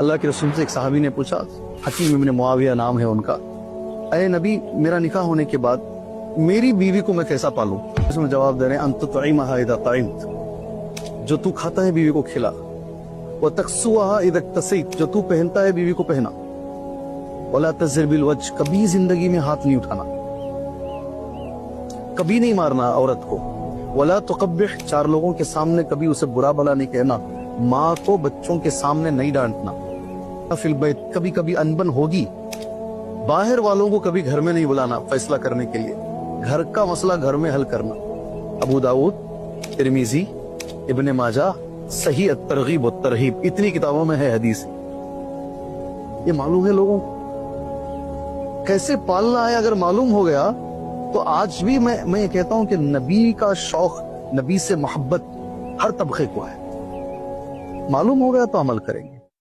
अल्लाह के रसूल से एक सहाबी ने पूछा, हकीम इब्न मुआविया नाम है उनका, अरे नबी मेरा निकाह होने के बाद मेरी बीवी को मैं कैसा पालूं? उसमें जवाब दे रहे हैं, अंत तुइमहा इदा ताइमत, जो तू खाता है बीवी को खिला, व तक्सुहा इदा तसीत, जो तू पहनता है बीवी को पहना, वला तज़र बिल वज्ह, कभी जिंदगी में हाथ नहीं उठाना, कभी नहीं मारना औरत को, वला तुक़ब्बिह, चार लोगों के सामने कभी उसे बुरा भला नहीं कहना, माँ को बच्चों के सामने नहीं डांटना, फिल बैत, कभी कभी अनबन होगी, बाहर वालों को कभी घर में नहीं बुलाना फैसला करने के लिए, घर का मसला घर में हल करना। अबू दाऊद, तिरमिजी, इब्ने माजा, सही अत-तरगीब व तरहीब, इतनी किताबों में है हदीस। ये मालूम है लोगों को कैसे पालना है। अगर मालूम हो गया तो आज भी मैं ये कहता हूं कि नबी का शौक, नबी से मोहब्बत हर तबके को है। मालूम हो गया तो अमल करेंगे।